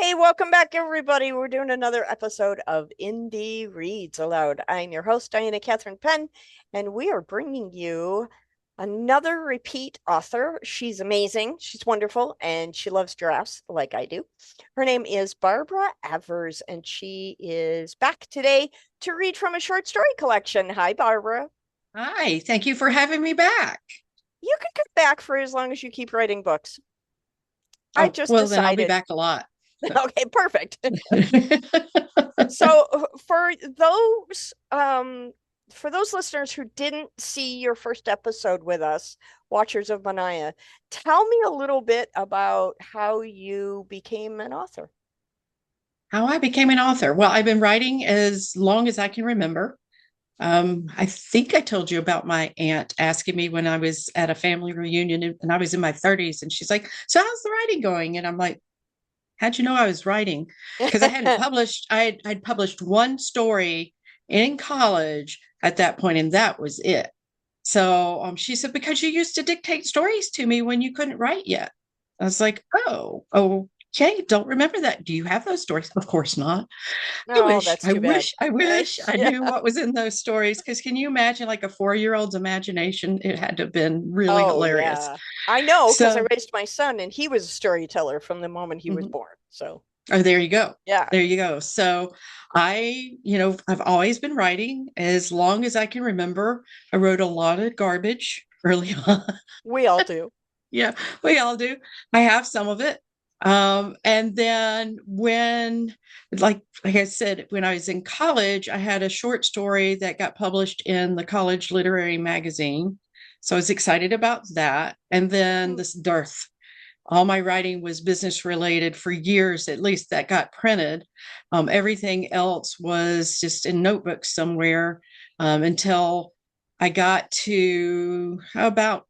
Hey, welcome back, everybody. We're doing another episode of Indie Reads Aloud. I'm your host, Diana Catherine Penn, and we are bringing you another repeat author. She's amazing, she's wonderful, and she loves giraffes like I do. Her name is Barbara Evers, and she is back today to read from a short story collection. Hi, Barbara. Hi, thank you for having me back. You can come back for as long as you keep writing books. I Oh, just well, then I'll be decided. back a lot. Okay, perfect. So for those listeners who didn't see your first episode with us, Watchers of Manaya, tell me a little bit about how you became an author. How I became an author. Well, I've been writing as long as I can remember. I think I told you about my aunt asking me when I was at a family reunion and I was in my 30s, and she's like, "So how's the writing going?" And I'm like, "How'd you know I was writing?" Because I hadn't published, I'd published one story in college at that point, and that was it. So she said, "Because you used to dictate stories to me when you couldn't write yet." I was like, "Oh, okay, don't remember that. Do you have those stories?" Of course not. I Oh, wish, that's I too bad. wish, I wish I Yeah. knew what was in those stories. Because can you imagine, like, a 4-year-old's imagination? It had to have been really Oh, hilarious. yeah. I know because I So, raised my son and he was a storyteller from the moment he was mhm. born. So, Oh, there you go. yeah, There you go. So I've always been writing as long as I can remember. I wrote a lot of garbage early on. we all do. Yeah, we all do. I have some of it. And then like I said, when I was in college, I had a short story that got published in the college literary magazine. So I was excited about that. And then Mm. this dearth. All my writing was business related for years, at least that got printed. Everything else was just in notebooks somewhere until I got to about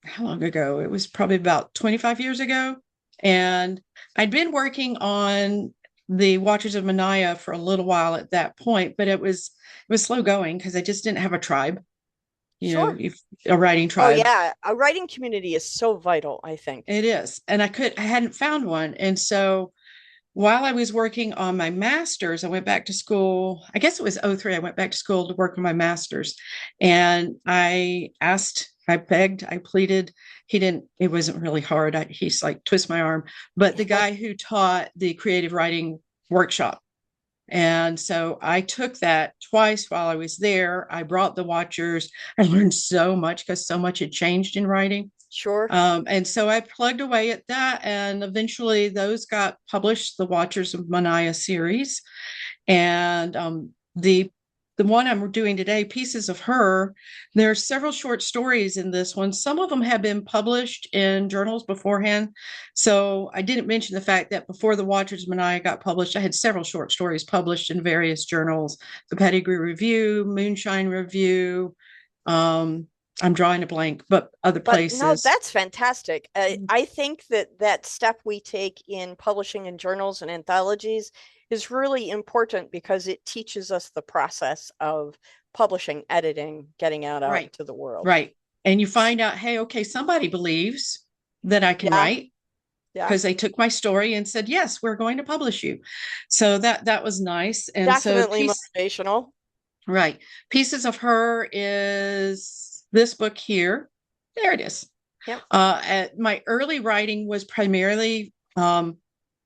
how long ago? It was probably about 25 years ago. And I'd been working on the Watchers of Manaya for a little while at that point, but it was slow going because I just didn't have a tribe, Sure. if a writing Oh, tribe. yeah. A writing community is so vital, I think. It is. And I hadn't found one. And so while I was working on my master's, I went back to school. I guess it was '03. I went back to school to work on my master's. And I begged, I pleaded. It wasn't really hard. He's like, twist my arm. But the guy who taught the creative writing workshop. And so I took that twice while I was there. I brought the watchers. I learned so much because so much had changed in writing. Sure. And so I plugged away at that, and eventually those got published, the Watchers of Manaya series, and the one I'm doing today, Pieces of Her. There are several short stories in this one. Some of them have been published in journals beforehand. So I didn't mention the fact that before the Watchers of Manaya got published, I had several short stories published in various journals: the Pedigree Review, Moonshine Review. Um, I'm drawing a blank, but other But no, places. that's fantastic. I think that that step we take in publishing in journals and anthologies is really important because it teaches us the process of publishing, editing, getting out Right, to the world. right. And you find out, hey, okay, somebody believes that I can Yeah, write yeah. because they took my story and said, yes, we're going to publish you. So that was nice. And so Definitely motivational. right, Pieces of Her is this book here. There it is. Yep. My early writing was primarily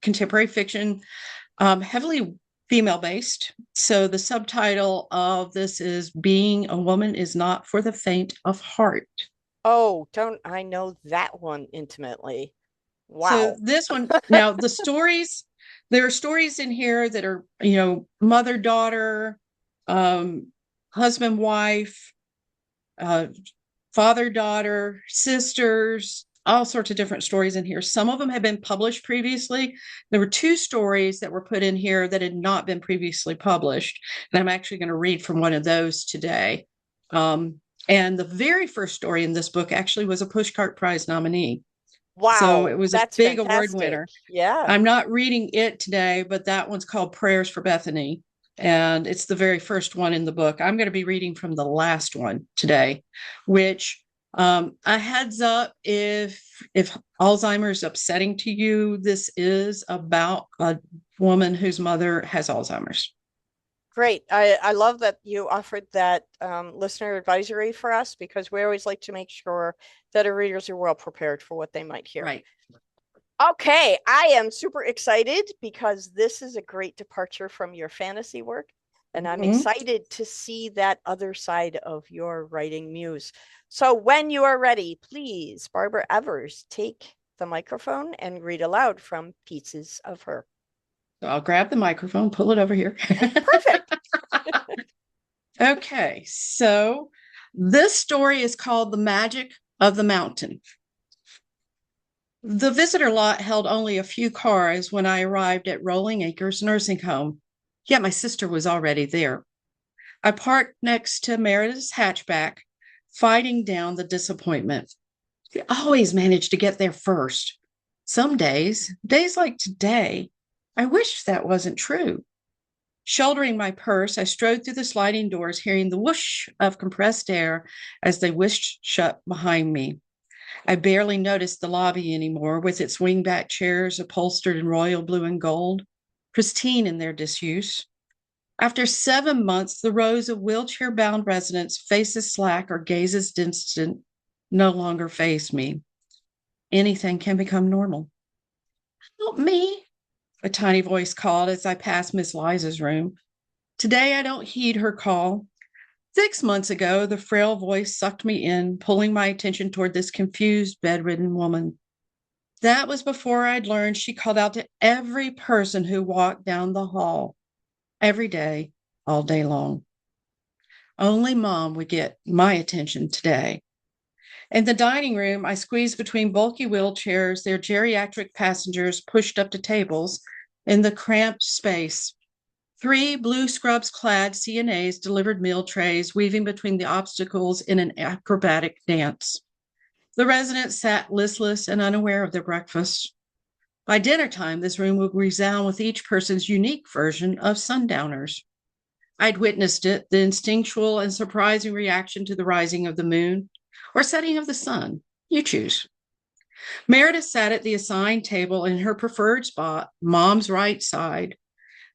contemporary fiction, heavily female based. So the subtitle of this is Being a Woman is Not for the Faint of Heart. Oh, don't I know that one intimately. So Wow. this one, now there are stories in here that are, mother, daughter, um, husband, wife, uh, father, daughter, sisters, all sorts of different stories in here. Some of them have been published previously. There were two stories that were put in here that had not been previously published. And I'm actually going to read from one of those today. And the very first story in this book actually was a Pushcart Prize nominee. So it Wow, was a that's big award fantastic. winner. Yeah. I'm not reading it today, but that one's called Prayers for Bethany. And it's the very first one in the book. I'm going to be reading from the last one today, which A heads up, if Alzheimer's upsetting to you, this is about a woman whose mother has Alzheimer's. Great. I love that you offered that listener advisory for us because we always like to make sure that our readers are well prepared for what they might hear. Right. Okay, I am super excited because this is a great departure from your fantasy work, and I'm Mhm. excited to see that other side of your writing muse. So, when you are ready, please, Barbara Evers, take the microphone and read aloud from Pieces of Her. So I'll grab the microphone, pull it over here. Perfect. Okay, so this story is called The Magic of the Mountain. The visitor lot held only a few cars when I arrived at Rolling Acres Nursing Home, yet my sister was already there. I parked next to Meredith's hatchback, fighting down the disappointment. She always managed to get there first. Some days, days like today, I wish that wasn't true. Shouldering my purse, I strode through the sliding doors, hearing the whoosh of compressed air as they whished shut behind me. I barely noticed the lobby anymore, with its wingback chairs upholstered in royal blue and gold, pristine in their disuse. After 7 months, the rows of wheelchair bound residents, faces slack or gazes distant, no longer face me. Anything can become normal. Help me, a tiny voice called as I passed Miss Liza's room. Today, I don't heed her call. 6 months ago, the frail voice sucked me in, pulling my attention toward this confused, bedridden woman. That was before I'd learned she called out to every person who walked down the hall, every day, all day long. Only Mom would get my attention today. In the dining room, I squeezed between bulky wheelchairs, their geriatric passengers pushed up to tables in the cramped space. 3 blue scrubs clad CNAs delivered meal trays, weaving between the obstacles in an acrobatic dance. The residents sat listless and unaware of their breakfast. By dinner time, this room would resound with each person's unique version of sundowners. I'd witnessed it, the instinctual and surprising reaction to the rising of the moon or setting of the sun. You choose. Meredith sat at the assigned table in her preferred spot, Mom's right side,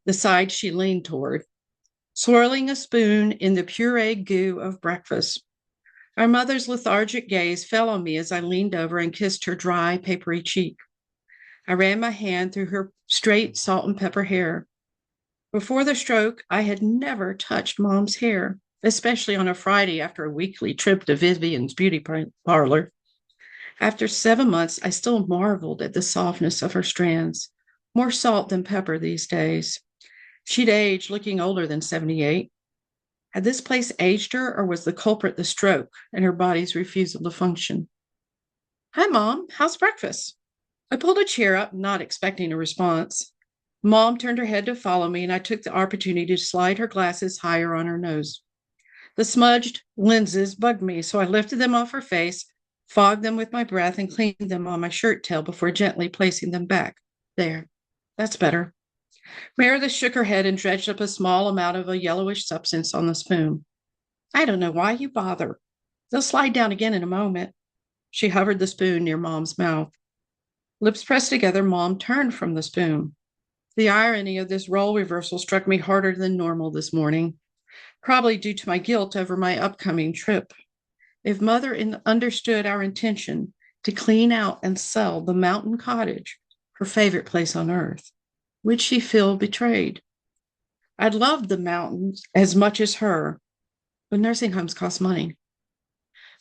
the side she leaned toward, swirling a spoon in the pureed goo of breakfast. Our mother's lethargic gaze fell on me as I leaned over and kissed her dry, papery cheek. I ran my hand through her straight salt and pepper hair. Before the stroke, I had never touched Mom's hair, especially on a Friday after a weekly trip to Vivian's beauty parlor. After 7 months, I still marveled at the softness of her strands, more salt than pepper these days. She'd aged, looking older than 78. Had this place aged her, or was the culprit the stroke and her body's refusal to function? Hi, Mom. How's breakfast? I pulled a chair up, not expecting a response. Mom turned her head to follow me, and I took the opportunity to slide her glasses higher on her nose. The smudged lenses bugged me, so I lifted them off her face, fogged them with my breath, and cleaned them on my shirt tail before gently placing them back. There. That's better. Meredith shook her head and dredged up a small amount of a yellowish substance on the spoon. I don't know why you bother. They'll slide down again in a moment. She hovered the spoon near Mom's mouth. Lips pressed together, Mom turned from the spoon. The irony of this role reversal struck me harder than normal this morning, probably due to my guilt over my upcoming trip. If Mother understood our intention to clean out and sell the mountain cottage, her favorite place on earth, would she feel betrayed? I'd loved the mountains as much as her, but nursing homes cost money.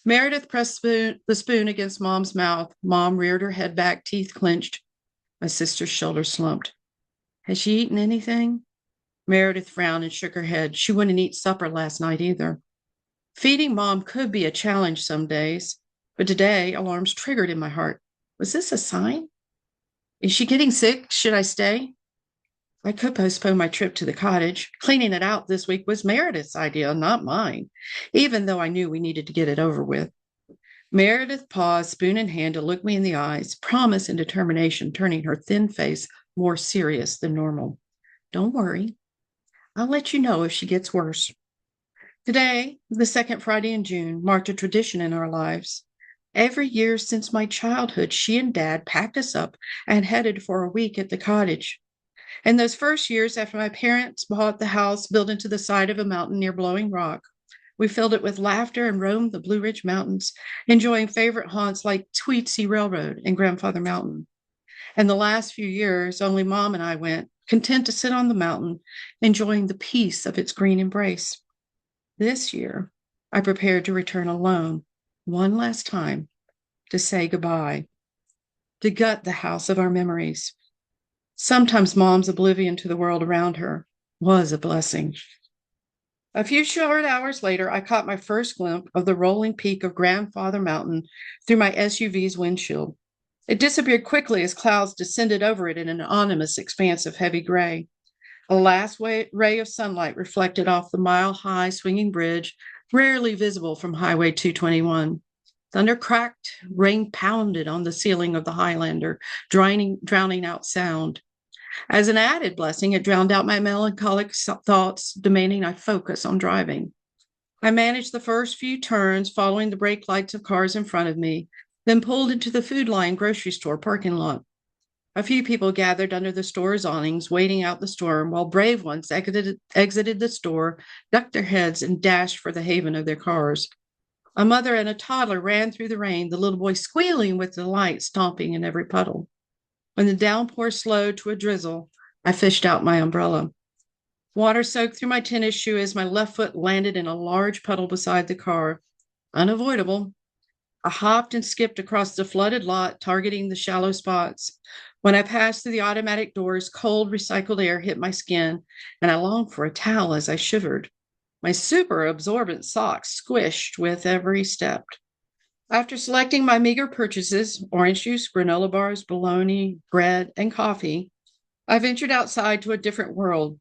Meredith pressed the spoon against Mom's mouth. Mom reared her head back, teeth clenched. My sister's shoulders slumped. Has she eaten anything? Meredith frowned and shook her head. She wouldn't eat supper last night either. Feeding Mom could be a challenge some days, but today alarms triggered in my heart. Was this a sign? Is she getting sick? Should I stay? I could postpone my trip to the cottage. Cleaning it out this week was Meredith's idea, not mine, even though I knew we needed to get it over with. Meredith paused, spoon in hand, to look me in the eyes, promise and determination turning her thin face more serious than normal. Don't worry. I'll let you know if she gets worse. Today, the second Friday in June, marked a tradition in our lives. Every year since my childhood, she and Dad packed us up and headed for a week at the cottage. In those first years after my parents bought the house built into the side of a mountain near Blowing Rock, we filled it with laughter and roamed the Blue Ridge Mountains, enjoying favorite haunts like Tweetsy Railroad and Grandfather Mountain. And the last few years, only Mom and I went, content to sit on the mountain, enjoying the peace of its green embrace. This year, I prepared to return alone, one last time, to say goodbye, to gut the house of our memories. Sometimes Mom's oblivion to the world around her was a blessing. A few short hours later, I caught my first glimpse of the rolling peak of Grandfather Mountain through my SUV's windshield. It disappeared quickly as clouds descended over it in an ominous expanse of heavy gray. A last ray of sunlight reflected off the mile-high swinging bridge, rarely visible from Highway 221. Thunder cracked, rain pounded on the ceiling of the Highlander, drowning out sound. As an added blessing, it drowned out my melancholic thoughts, demanding I focus on driving. I managed the first few turns, following the brake lights of cars in front of me, then pulled into the Food Lion grocery store parking lot. A few people gathered under the store's awnings, waiting out the storm, while brave ones exited the store, ducked their heads, and dashed for the haven of their cars. A mother and a toddler ran through the rain, the little boy squealing with delight, stomping in every puddle. When the downpour slowed to a drizzle, I fished out my umbrella. Water soaked through my tennis shoe as my left foot landed in a large puddle beside the car. Unavoidable. I hopped and skipped across the flooded lot, targeting the shallow spots. When I passed through the automatic doors, cold, recycled air hit my skin, and I longed for a towel as I shivered. My super absorbent socks squished with every step. After selecting my meager purchases, orange juice, granola bars, bologna, bread, and coffee, I ventured outside to a different world.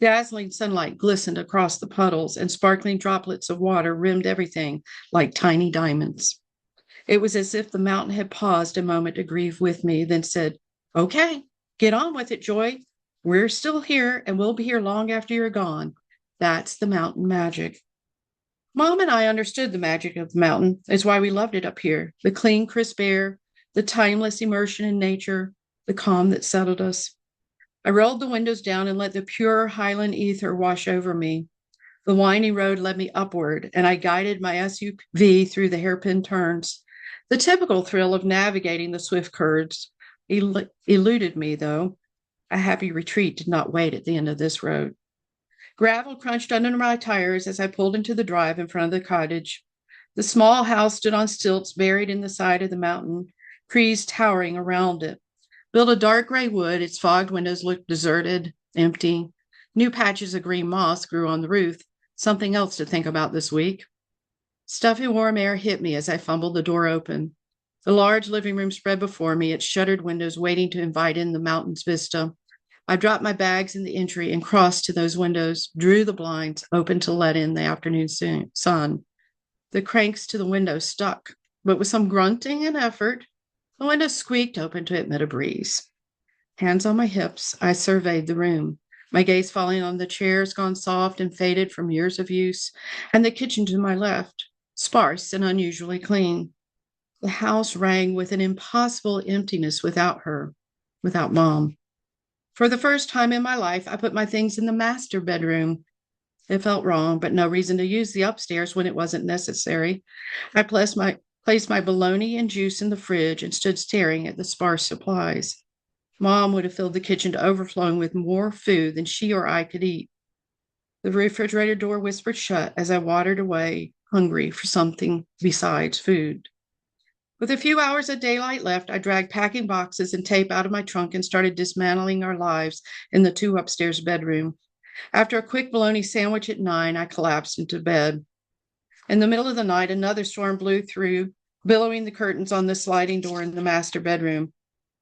Dazzling sunlight glistened across the puddles, and sparkling droplets of water rimmed everything like tiny diamonds. It was as if the mountain had paused a moment to grieve with me, then said, "Okay, get on with it, Joy. We're still here, and we'll be here long after you're gone. That's the mountain magic." Mom and I understood the magic of the mountain. It's why we loved it up here. The clean, crisp air, the timeless immersion in nature, the calm that settled us. I rolled the windows down and let the pure highland ether wash over me. The winding road led me upward, and I guided my SUV through the hairpin turns. The typical thrill of navigating the swift curves eluded me, though. A happy retreat did not wait at the end of this road. Gravel crunched under my tires as I pulled into the drive in front of the cottage. The small house stood on stilts buried in the side of the mountain, trees towering around it. Built of dark gray wood, its fogged windows looked deserted, empty. New patches of green moss grew on the roof, something else to think about this week. Stuffy warm air hit me as I fumbled the door open. The large living room spread before me, its shuttered windows waiting to invite in the mountain's vista. I dropped my bags in the entry and crossed to those windows, drew the blinds open to let in the afternoon sun. The cranks to the window stuck, but with some grunting and effort, the window squeaked open to admit a breeze. Hands on my hips, I surveyed the room, my gaze falling on the chairs gone soft and faded from years of use, and the kitchen to my left, sparse and unusually clean. The house rang with an impossible emptiness without her, without Mom. For the first time in my life, I put my things in the master bedroom. It felt wrong, but no reason to use the upstairs when it wasn't necessary. I placed my bologna and juice in the fridge and stood staring at the sparse supplies. Mom would have filled the kitchen to overflowing with more food than she or I could eat. The refrigerator door whispered shut as I watered away, hungry for something besides food. With a few hours of daylight left, I dragged packing boxes and tape out of my trunk and started dismantling our lives in the two upstairs bedroom. After a quick bologna sandwich at 9, I collapsed into bed. In the middle of the night, another storm blew through, billowing the curtains on the sliding door in the master bedroom.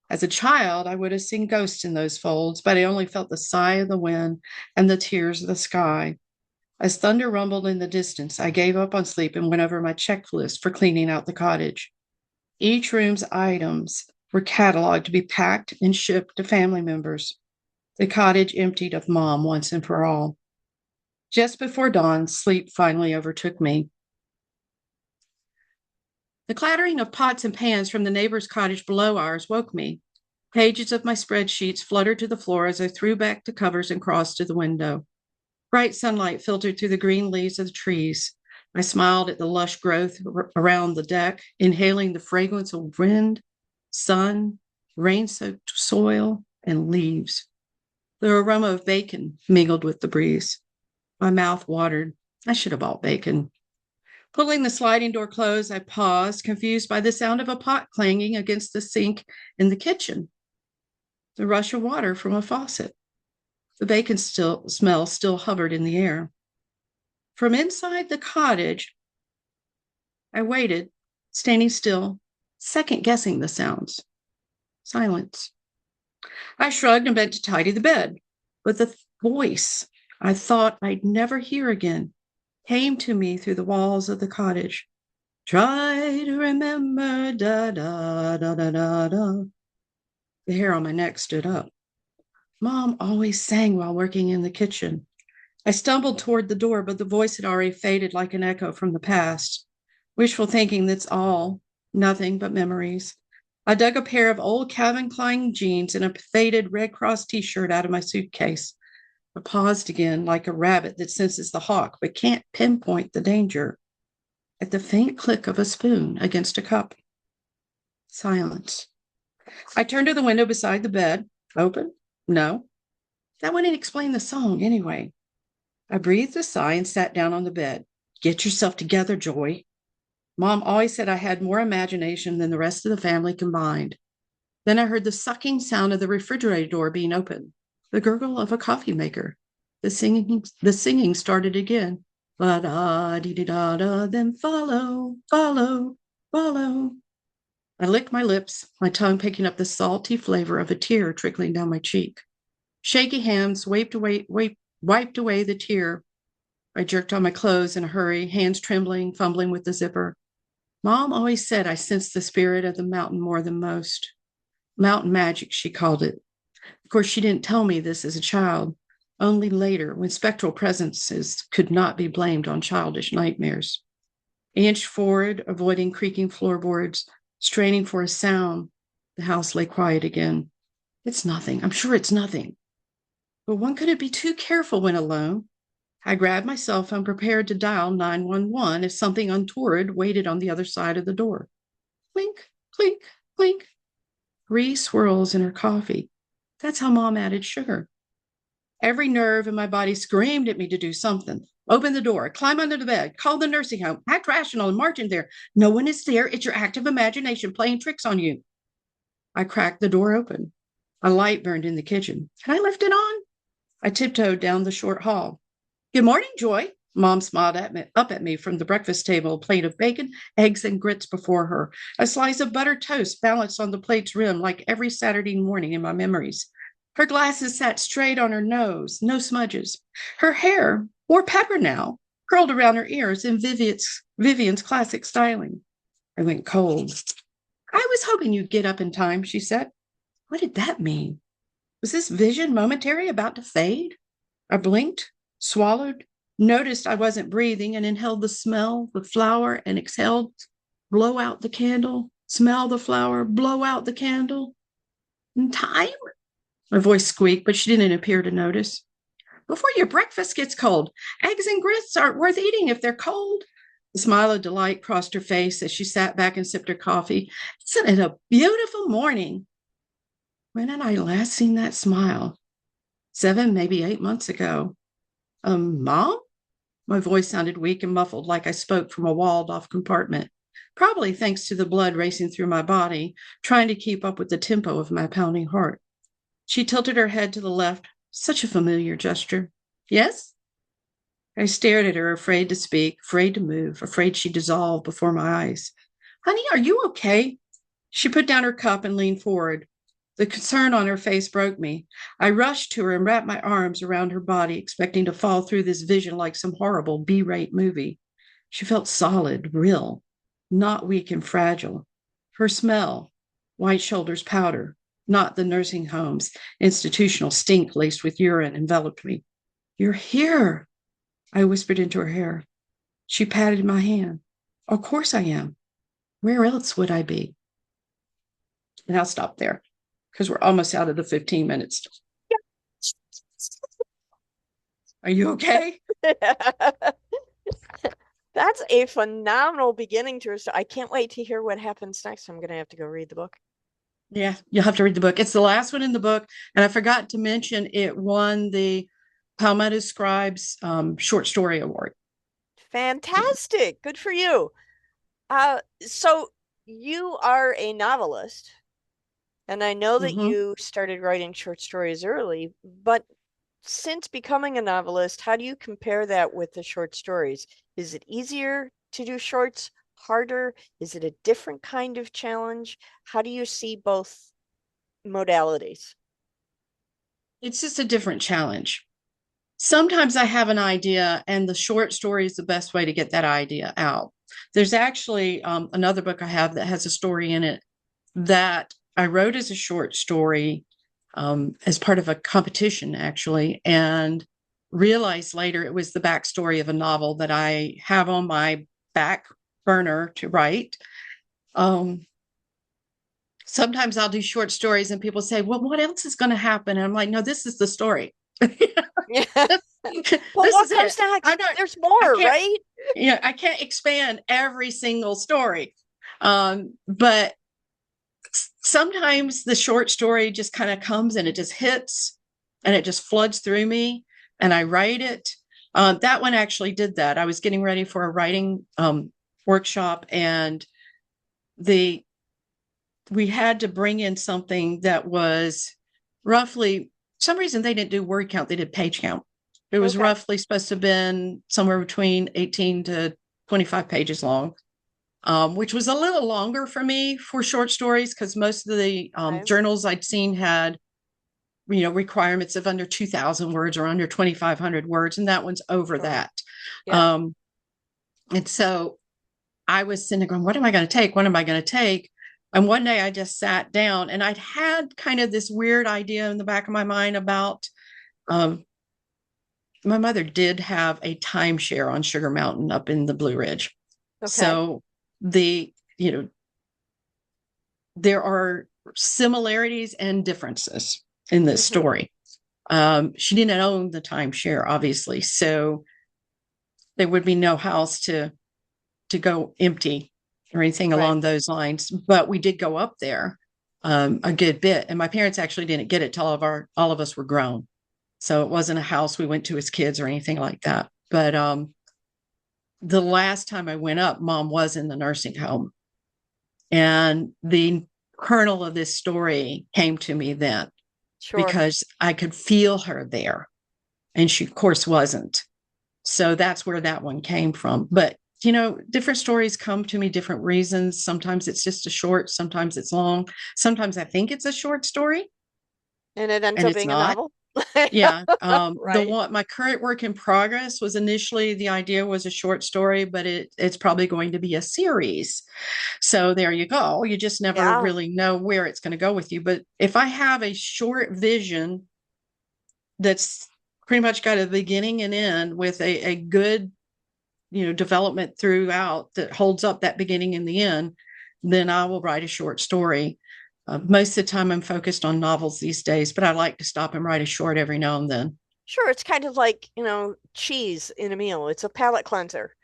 As a child, I would have seen ghosts in those folds, but I only felt the sigh of the wind and the tears of the sky. As thunder rumbled in the distance, I gave up on sleep and went over my checklist for cleaning out the cottage. Each room's items were cataloged to be packed and shipped to family members. The cottage emptied of Mom once and for all. Just before dawn, sleep finally overtook me. The clattering of pots and pans from the neighbor's cottage below ours woke me. Pages of my spreadsheets fluttered to the floor as I threw back the covers and crossed to the window. Bright sunlight filtered through the green leaves of the trees. I smiled at the lush growth around the deck, inhaling the fragrance of wind, sun, rain-soaked soil, and leaves. The aroma of bacon mingled with the breeze. My mouth watered. I should have bought bacon. Pulling the sliding door closed, I paused, confused by the sound of a pot clanging against the sink in the kitchen, the rush of water from a faucet. The bacon smell still hovered in the air. From inside the cottage, I waited, standing still, second-guessing the sounds. Silence. I shrugged and bent to tidy the bed, but the voice I thought I'd never hear again came to me through the walls of the cottage. Try to remember, da da da da da da. The hair on my neck stood up. Mom always sang while working in the kitchen. I stumbled toward the door, but the voice had already faded like an echo from the past. Wishful thinking, that's all. Nothing but memories. I dug a pair of old Calvin Klein jeans and a faded Red Cross t-shirt out of my suitcase. I paused again like a rabbit that senses the hawk but can't pinpoint the danger. At the faint click of a spoon against a cup. Silence. I turned to the window beside the bed. Open? No. That wouldn't explain the song anyway. I breathed a sigh and sat down on the bed. Get yourself together, Joy. Mom always said I had more imagination than the rest of the family combined. Then I heard the sucking sound of the refrigerator door being opened, the gurgle of a coffee maker. The singing started again. La-da-dee-dee-da-da, then follow, follow, follow. I licked my lips, my tongue picking up the salty flavor of a tear trickling down my cheek. Shaky hands wiped away the tear. I jerked on my clothes in a hurry, hands trembling, fumbling with the zipper. Mom always said I sensed the spirit of the mountain more than most. Mountain magic, she called it. Of course, she didn't tell me this as a child, only later when spectral presences could not be blamed on childish nightmares. I inched forward, avoiding creaking floorboards, straining for a sound. The house lay quiet again. It's nothing. I'm sure it's nothing. But one couldn't be too careful when alone. I grabbed my cell phone, prepared to dial 911 if something untoward waited on the other side of the door. Clink, clink, clink. 3 swirls in her coffee. That's how Mom added sugar. Every nerve in my body screamed at me to do something. Open the door, climb under the bed, call the nursing home, act rational and march in there. No one is there. It's your active imagination playing tricks on you. I cracked the door open. A light burned in the kitchen. Had I left it on? I tiptoed down the short hall. Good morning, Joy. Mom smiled up at me from the breakfast table, a plate of bacon, eggs, and grits before her, a slice of buttered toast balanced on the plate's rim like every Saturday morning in my memories. Her glasses sat straight on her nose, no smudges. Her hair, more pepper now, curled around her ears in Vivian's classic styling. I went cold. I was hoping you'd get up in time, she said. What did that mean? Was this vision momentary about to fade? I blinked, swallowed, noticed I wasn't breathing, and inhaled the smell, the flower, and exhaled, blow out the candle, smell the flower, blow out the candle. In time? My voice squeaked, but she didn't appear to notice. Before your breakfast gets cold, eggs and grits aren't worth eating if they're cold. A smile of delight crossed her face as she sat back and sipped her coffee. Isn't it a beautiful morning? When had I last seen that smile? 7, maybe 8 months ago. Mom? My voice sounded weak and muffled, like I spoke from a walled-off compartment, probably thanks to the blood racing through my body, trying to keep up with the tempo of my pounding heart. She tilted her head to the left, such a familiar gesture. Yes? I stared at her, afraid to speak, afraid to move, afraid she'd dissolve before my eyes. Honey, are you okay? She put down her cup and leaned forward. The concern on her face broke me. I rushed to her and wrapped my arms around her body, expecting to fall through this vision like some horrible B-rate movie. She felt solid, real, not weak and fragile. Her smell, white shoulders powder, not the nursing home's institutional stink laced with urine, enveloped me. You're here, I whispered into her hair. She patted my hand. Of course I am. Where else would I be? And I'll stop there because we're almost out of the 15 minutes. Are you okay? That's a phenomenal beginning to a story. I can't wait to hear what happens next. I'm gonna have to go read the book. Yeah, you'll have to read the book. It's the last one in the book. And I forgot to mention it won the Palmetto Scribes Short Story Award. So, Fantastic. Good for you. So you are a novelist, and I know that mhm. you started writing short stories early, but since becoming a novelist, how do you compare that with the short stories? Is it easier to do shorts, harder? Is it a different kind of challenge? How do you see both modalities? It's just a different challenge. Sometimes I have an idea, and the short story is the best way to get that idea out. There's actually another book I have that has a story in it that I wrote as a short story as part of a competition, actually, and realized later it was the backstory of a novel that I have on my back burner to write. Um, Sometimes I'll do short stories and people say, well, what else is going to happen? And I'm like, no, this is the story. Yeah. But This what is comes it. next? I'm not, There's I more, can't, right? I can't expand every single story. But sometimes the short story just kind of comes and it just hits and it just floods through me and I write it. That one actually did that. I was getting ready for a writing workshop and the we had to bring in something that was roughly some reason they didn't do word count, they did page count. It was Okay. roughly supposed to have been somewhere between 18 to 25 pages long, which was a little longer for me for short stories because most of the Okay. journals I'd seen had, requirements of under 2,000 words or under 2,500 words, and that one's over Sure. that. Yeah. Um, and so I was sitting there going, what am I going to take? What am I going to take? And one day I just sat down and I'd had kind of this weird idea in the back of my mind about um, my mother did have a timeshare on Sugar Mountain up in the Blue Ridge. Okay. So the, there are similarities and differences in this Hmm. story. She didn't own the timeshare, obviously. So there would be no house to go empty or anything Right. along those lines. But we did go up there a good bit, and my parents actually didn't get it till all of us were grown. So it wasn't a house we went to as kids or anything like that. But the last time I went up, Mom was in the nursing home, and the kernel of this story came to me then Sure. because I could feel her there, and she, of course, wasn't. So that's where that one came from. But different stories come to me different reasons. Sometimes it's just a short, sometimes it's long. Sometimes I think it's a short story And it ends and up it's being a not. novel. Yeah. The Right. one, my current work in progress was initially the idea was a short story, but it's probably going to be a series. So there you go. You just never Yeah. really know where it's going to go with you. But if I have a short vision that's pretty much got a beginning and end with a good development throughout that holds up that beginning and the end, then I will write a short story. Most of the time I'm focused on novels these days, but I like to stop and write a short every now and then. Sure. It's kind of like, cheese in a meal. It's a palate cleanser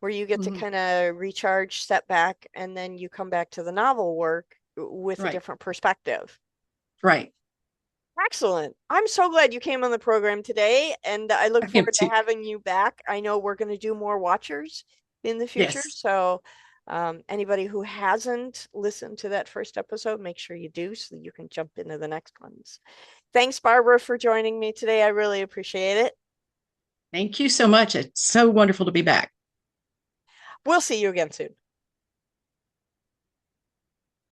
where you get to Mhm. kind of recharge, step back, and then you come back to the novel work with a Right, different perspective. right. Excellent. I'm so glad you came on the program today, and I look I am forward to too. having you back. I know we're going to do more Watchers in the future, Yes. so anybody who hasn't listened to that first episode, make sure you do so that you can jump into the next ones. Thanks, Barbara, for joining me today. I really appreciate it. Thank you so much. It's so wonderful to be back. We'll see you again soon.